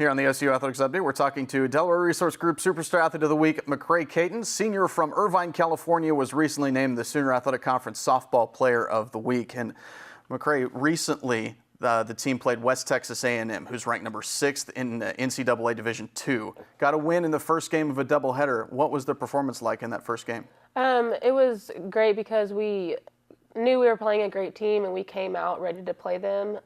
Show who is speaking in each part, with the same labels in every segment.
Speaker 1: Here on the OCU Athletics Update, we're talking to Delware Resource Group Superstar Athlete of the Week, McRae Cayton. Senior from Irvine, California, was recently named the Sooner Athletic Conference Softball Player of the Week. And McRae, recently the team played West Texas A&M, who's ranked number 6th in NCAA Division II. Got a win in the first game of a doubleheader. What was the performance like in that first game?
Speaker 2: It was great because we knew we were playing a great team and we came out ready to play them.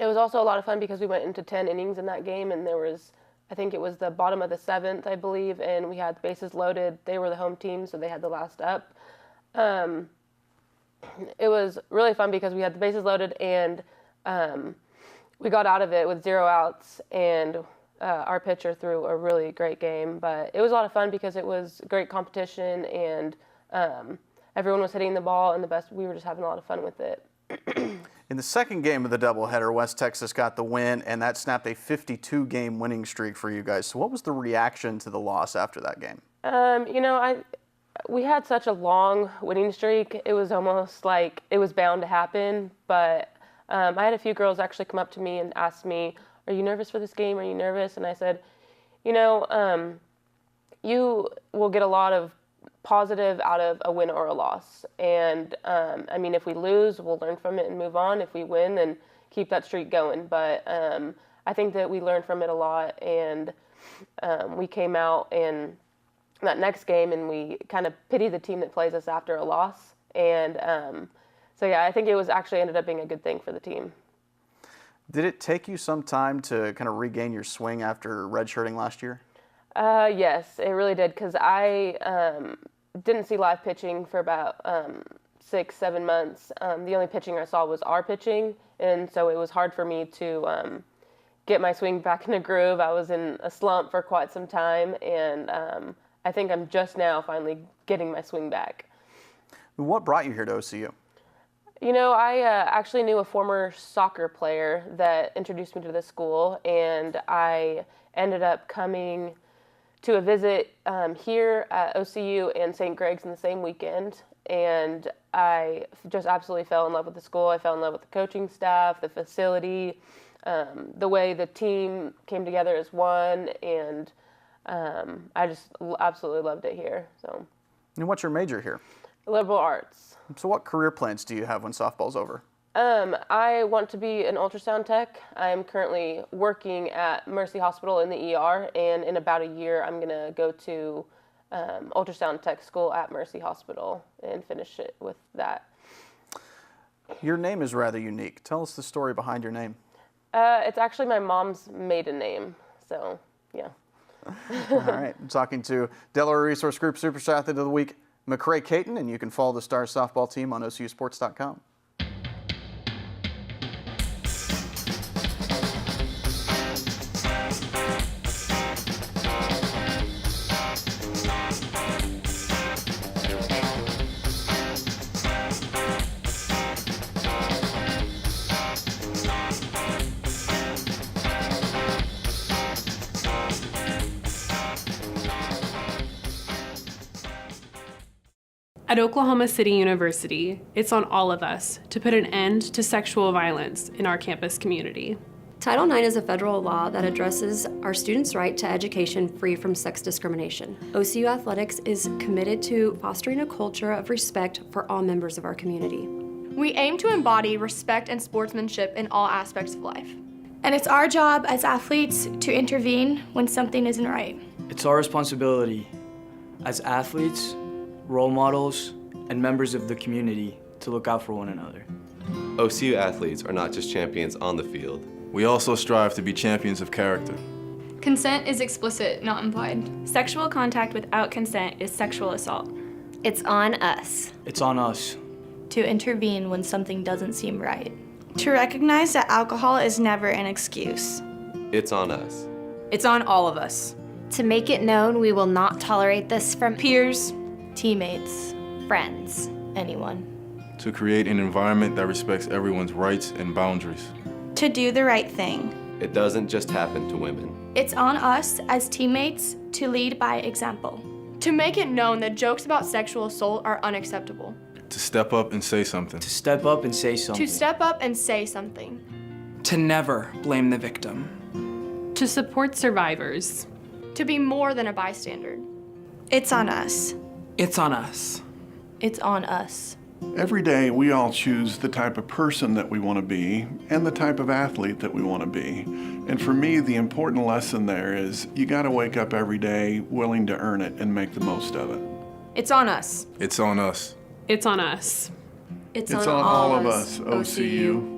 Speaker 2: It was also a lot of fun because we went into 10 innings in that game, and there was, I think it was the bottom of the 7th, I believe, and we had bases loaded. They were the home team, so they had the last up. It was really fun because we had the bases loaded, and we got out of it with 0 outs, and our pitcher threw a really great game. But it was a lot of fun because it was great competition, and everyone was hitting the ball, and we were just having a lot of fun with it.
Speaker 1: In the second game of the doubleheader, West Texas got the win, and that snapped a 52-game winning streak for you guys. So what was the reaction to the loss after that game?
Speaker 2: We had such a long winning streak. It was almost like it was bound to happen. But I had a few girls actually come up to me and ask me, "Are you nervous for this game? Are you nervous?" And I said, you will get a lot of positive out of a win or a loss. And if we lose, we'll learn from it and move on. If we win, then keep that streak going. But I think that we learned from it a lot, and we came out in that next game and we kind of pity the team that plays us after a loss. And I think it was actually ended up being a good thing for the team.
Speaker 1: Did it take you some time to kind of regain your swing after redshirting last year?
Speaker 2: Yes, it really did, because I didn't see live pitching for about 6-7 months. The only pitching I saw was our pitching, and so it was hard for me to get my swing back in a groove. I was in a slump for quite some time, and I think I'm just now finally getting my swing back.
Speaker 1: What brought you here to OCU?
Speaker 2: I actually knew a former soccer player that introduced me to this school, and I ended up coming to a visit here at OCU and St. Greg's in the same weekend, and I just absolutely fell in love with the school. I fell in love with the coaching staff, the facility, the way the team came together as one, and I just absolutely loved it here. So.
Speaker 1: And what's your major here?
Speaker 2: Liberal arts.
Speaker 1: So what career plans do you have when softball's over?
Speaker 2: I want to be an ultrasound tech. I'm currently working at Mercy Hospital in the ER, and in about a year I'm going to go to ultrasound tech school at Mercy Hospital and finish it with that.
Speaker 1: Your name is rather unique. Tell us the story behind your name.
Speaker 2: It's actually my mom's maiden name, so yeah.
Speaker 1: All right, I'm talking to Delaware Resource Group Superstar Athlete of the Week, McRae Cayton, and you can follow the Stars softball team on OCUsports.com.
Speaker 3: At Oklahoma City University, it's on all of us to put an end to sexual violence in our campus community.
Speaker 4: Title IX is a federal law that addresses our students' right to education free from sex discrimination. OCU Athletics is committed to fostering a culture of respect for all members of our community.
Speaker 5: We aim to embody respect and sportsmanship in all aspects of life.
Speaker 6: And it's our job as athletes to intervene when something isn't right.
Speaker 7: It's our responsibility as athletes, role models, and members of the community to look out for one another.
Speaker 8: OCU athletes are not just champions on the field.
Speaker 9: We also strive to be champions of character.
Speaker 5: Consent is explicit, not implied.
Speaker 10: Sexual contact without consent is sexual assault.
Speaker 11: It's on us.
Speaker 7: It's on us.
Speaker 6: To intervene when something doesn't seem right.
Speaker 12: To recognize that alcohol is never an excuse.
Speaker 8: It's on us.
Speaker 13: It's on all of us.
Speaker 11: To make it known we will not tolerate this from
Speaker 6: peers, teammates,
Speaker 11: friends,
Speaker 4: anyone.
Speaker 9: To create an environment that respects everyone's rights and boundaries.
Speaker 12: To do the right thing.
Speaker 8: It doesn't just happen to women.
Speaker 6: It's on us as teammates to lead by example.
Speaker 5: To make it known that jokes about sexual assault are unacceptable.
Speaker 9: To step up and say something.
Speaker 7: To step up and say something.
Speaker 5: To step up and say something.
Speaker 13: To never blame the victim.
Speaker 3: To support survivors.
Speaker 5: To be more than a bystander.
Speaker 12: It's on us.
Speaker 13: It's on us.
Speaker 5: It's on us.
Speaker 14: Every day we all choose the type of person that we want to be and the type of athlete that we want to be. And for me, the important lesson there is you got to wake up every day willing to earn it and make the most of it.
Speaker 13: It's on us.
Speaker 9: It's on us.
Speaker 3: It's on us.
Speaker 12: It's
Speaker 14: on all of us, OCU.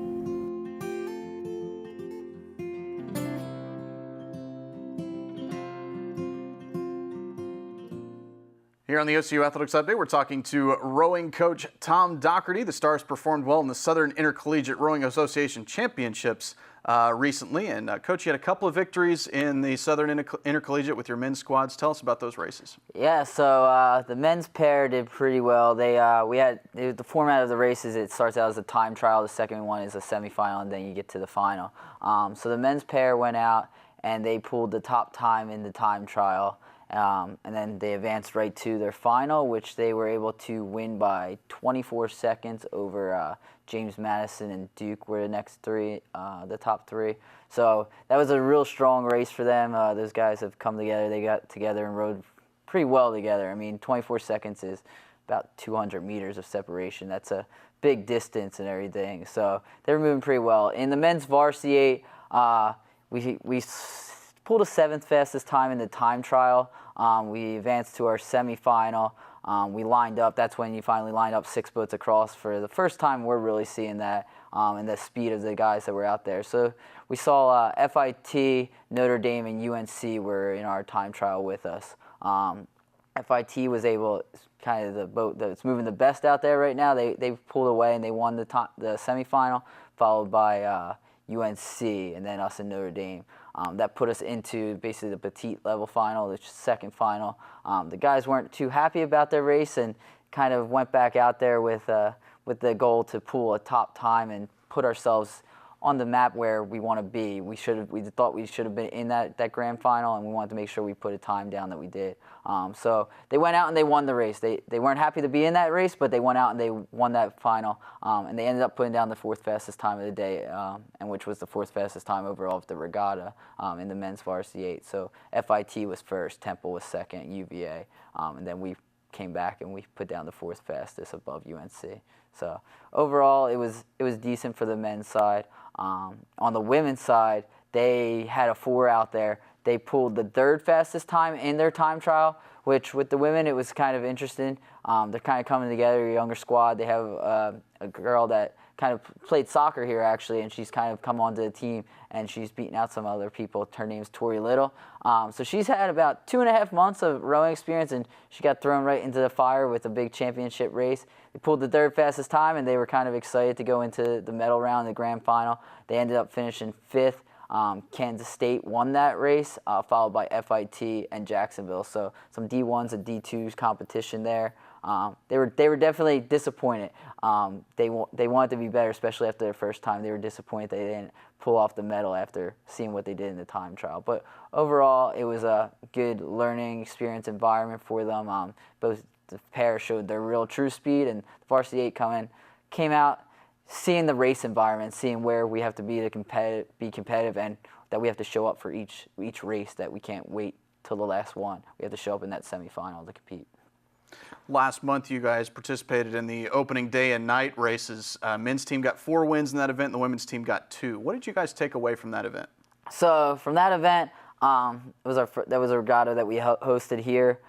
Speaker 1: Here on the OCU Athletics Update, we're talking to rowing coach Tom Dougherty. The Stars performed well in the Southern Intercollegiate Rowing Association Championships recently. And Coach, you had a couple of victories in the Southern Intercollegiate with your men's squads. Tell us about those races.
Speaker 15: Yeah, so the men's pair did pretty well. The format of the races, it starts out as a time trial. The second one is a semifinal, and then you get to the final. So the men's pair went out, and they pulled the top time in the time trial. And then they advanced right to their final, which they were able to win by 24 seconds over James Madison and Duke were the next three, the top three. So that was a real strong race for them. Those guys have come together. They got together and rode pretty well together. I mean, 24 seconds is about 200 meters of separation. That's a big distance and everything. So they were moving pretty well. In the men's varsity 8, we pulled a 7th fastest time in the time trial. We advanced to our semifinal. We lined up. That's when you finally lined up 6 boats across. For the first time, we're really seeing that and the speed of the guys that were out there. So we saw FIT, Notre Dame, and UNC were in our time trial with us. FIT was able, kind of the boat that's moving the best out there right now. They pulled away and they won the semifinal, followed by UNC and then us and Notre Dame. That put us into basically the petite level final, the second final. The guys weren't too happy about their race and kind of went back out there with the goal to pull a top time and put ourselves on the map where we want to be. We thought we should have been in that grand final, and we wanted to make sure we put a time down that we did. So they went out and they won the race. They weren't happy to be in that race, but they went out and they won that final. And they ended up putting down the 4th fastest time of the day, and which was the 4th fastest time overall of the regatta in the men's varsity 8. So FIT was first, Temple was second, UVA, and then we came back and we put down the 4th fastest above UNC. So overall, it was decent for the men's side. On the women's side, they had a 4 out there. They pulled the 3rd fastest time in their time trial, which with the women, it was kind of interesting. They're kind of coming together, a younger squad. They have a girl that kind of played soccer here, actually, and she's kind of come onto the team, and she's beaten out some other people. Her name's Tori Little. So she's had about 2.5 months of rowing experience, and she got thrown right into the fire with a big championship race. They pulled the 3rd fastest time, and they were kind of excited to go into the medal round, the grand final. They ended up finishing 5th. Kansas State won that race, followed by FIT and Jacksonville. So some D1s and D2s competition there. They were definitely disappointed. They wanted to be better, especially after their first time. They were disappointed they didn't pull off the medal after seeing what they did in the time trial. But overall, it was a good learning experience environment for them. Both the pair showed their real true speed, and the varsity 8 came out seeing the race environment, seeing where we have to be competitive, and that we have to show up for each race, that we can't wait till the last one. We have to show up in that semifinal to compete.
Speaker 1: Last month, you guys participated in the opening day and night races. Men's team got 4 wins in that event, and the women's team got 2. What did you guys take away from that event?
Speaker 15: So from that event, that was a regatta that we hosted here.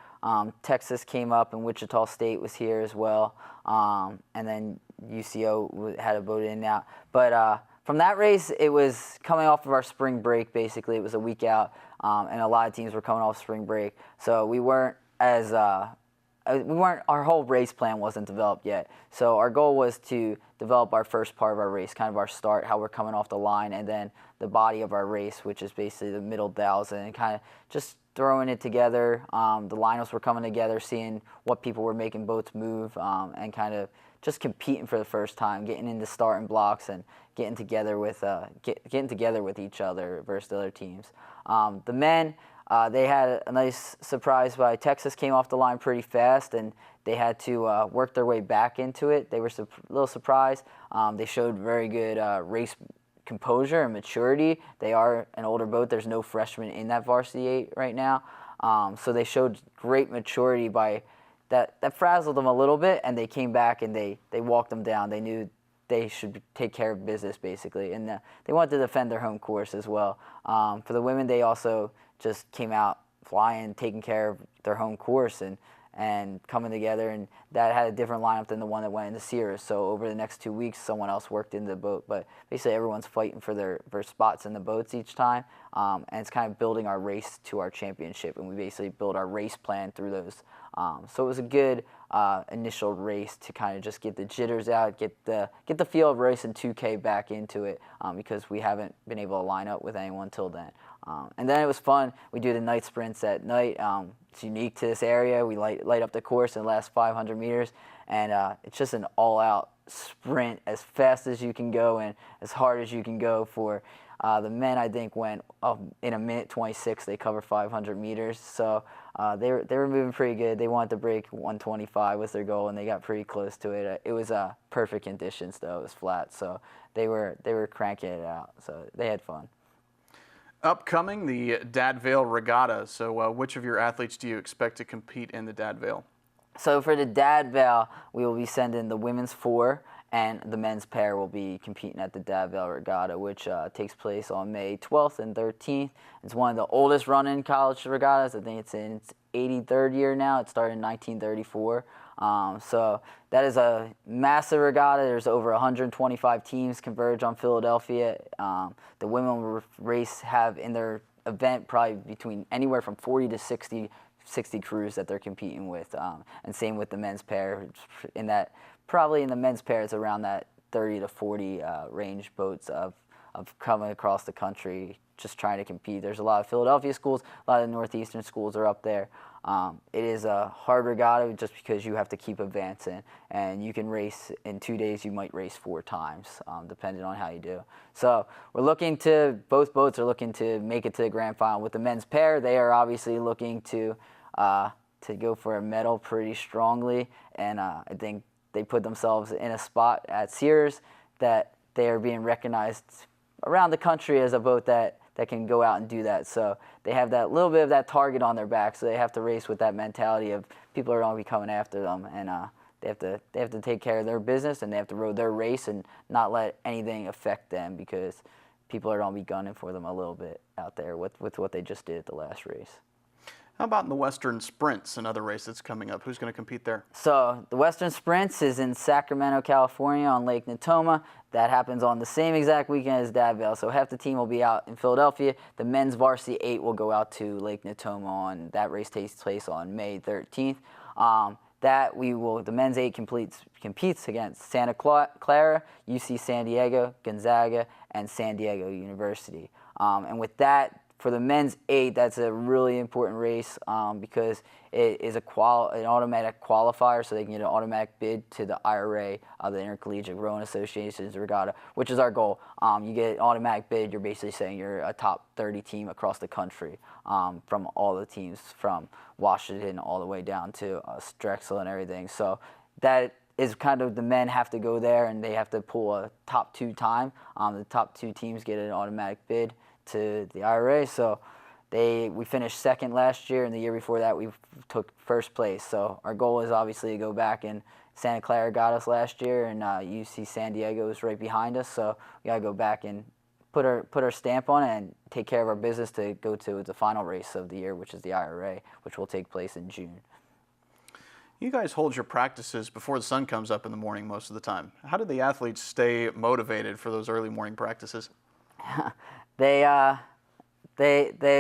Speaker 15: Texas came up, and Wichita State was here as well. And then UCO had a boat in and out. But from that race, it was coming off of our spring break, basically. It was a week out, and a lot of teams were coming off spring break. So we weren't our whole race plan wasn't developed yet. So our goal was to develop our first part of our race, kind of our start, how we're coming off the line, and then the body of our race, which is basically the middle 1,000, and kind of just throwing it together. The lineups were coming together, seeing what people were making boats move, and kind of just competing for the first time, getting into starting blocks and getting together with each other versus the other teams. The men, they had a nice surprise by Texas came off the line pretty fast, and they had to work their way back into it. They were a little surprised. They showed very good race composure and maturity. They are an older boat. There's no freshmen in that varsity 8 right now. So they showed great maturity by that frazzled them a little bit, and they came back and they walked them down. They knew they should take care of business, basically, and they wanted to defend their home course as well. For the women, they also just came out flying, taking care of their home course and coming together, and that had a different lineup than the one that went into Sears. So over the next 2 weeks, someone else worked in the boat, but basically everyone's fighting for their spots in the boats each time, and it's kind of building our race to our championship, and we basically build our race plan through those. So it was a good initial race to kind of just get the jitters out, get the feel of racing 2K back into it, because we haven't been able to line up with anyone till then. And then it was fun. We do the night sprints at night. It's unique to this area. We light up the course in the last 500 meters, and it's just an all-out sprint as fast as you can go and as hard as you can go. For the men, I think, went in a minute 26. They covered 500 meters, so they were moving pretty good. They wanted to break 125 was their goal, and they got pretty close to it. It was perfect conditions, though. It was flat, so they were cranking it out. So they had fun.
Speaker 1: Upcoming, the Dadvale Regatta. So which of your athletes do you expect to compete in the Dadvale?
Speaker 15: So for the Dadvale, we will be sending the women's 4, and the men's pair will be competing at the Dadvale Regatta, which takes place on May 12th and 13th. It's one of the oldest running college regattas. I think it's in its 83rd year now. It started in 1934. So that is a massive regatta. There's over 125 teams converge on Philadelphia. The women will race have in their event probably between anywhere from 40 to 60 crews that they're competing with, and same with the men's pair. Probably in the men's pair, it's around that 30 to 40 range boats of coming across the country just trying to compete. There's a lot of Philadelphia schools, a lot of Northeastern schools are up there. It is a hard regatta just because you have to keep advancing, and you can race in 2 days. You might race 4 times, depending on how you do. So both boats are looking to make it to the grand final. With the men's pair, they are obviously looking to go for a medal pretty strongly, and I think they put themselves in a spot at Sears that they are being recognized around the country as a boat that can go out and do that. So they have that little bit of that target on their back, so they have to race with that mentality of people are going to be coming after them, and they have to take care of their business, and they have to row their race and not let anything affect them, because people are going to be gunning for them a little bit out there with what they just did at the last race.
Speaker 1: How about in the Western Sprints, another race that's coming up? Who's going to compete there?
Speaker 15: So the Western Sprints is in Sacramento, California on Lake Natoma. That happens on the same exact weekend as Dadvale. So half the team will be out in Philadelphia. The men's varsity 8 will go out to Lake Natoma that race takes place on May 13th. The men's 8 competes against Santa Clara, UC San Diego, Gonzaga, and San Diego University. And with that, for the men's 8, that's a really important race because it is an automatic qualifier, so they can get an automatic bid to the IRA, the Intercollegiate Rowing Association's regatta, which is our goal. You get an automatic bid, you're basically saying you're a top 30 team across the country from all the teams from Washington all the way down to Drexel and everything. So that is kind of, the men have to go there and they have to pull a top 2 time. The top 2 teams get an automatic bid to the IRA. So we finished second last year, and the year before that we took first place. So our goal is obviously to go back, and Santa Clara got us last year, and UC San Diego is right behind us. So we gotta go back and put our stamp on it and take care of our business to go to the final race of the year, which is the IRA, which will take place in June.
Speaker 1: You guys hold your practices before the sun comes up in the morning most of the time. How do the athletes stay motivated for those early morning practices?
Speaker 15: They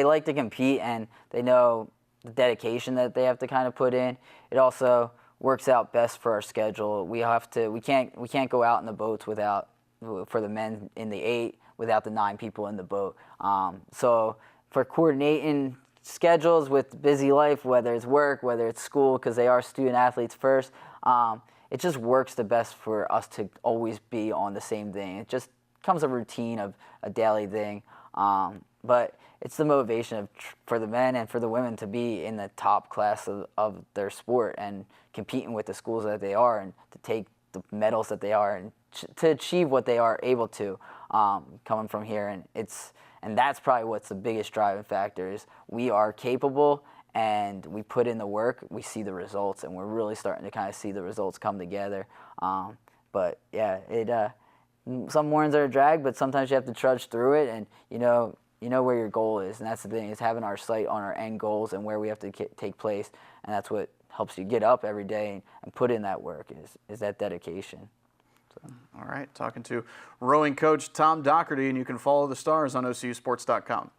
Speaker 15: like to compete, and they know the dedication that they have to kind of put in. It also works out best for our schedule. We can't go out in the boats for the men in the 8 without the 9 people in the boat. So for coordinating schedules with busy life, whether it's work, whether it's school, because they are student athletes first, it just works the best for us to always be on the same thing. It just becomes a routine of a daily thing. But it's the motivation for the men and for the women to be in the top class of their sport and competing with the schools that they are, and to the medals that they are and to achieve what they are able to coming from here. And that's probably what's the biggest driving factor is we are capable and we put in the work, we see the results, and we're really starting to kind of see the results come together. But yeah, some mornings are a drag, but sometimes you have to trudge through it, and you know where your goal is, and that's the thing, is having our sight on our end goals and where we have to take place, and that's what helps you get up every day and put in that work is that dedication. So.
Speaker 1: All right, talking to rowing coach Tom Dougherty, and you can follow the Stars on OCUsports.com.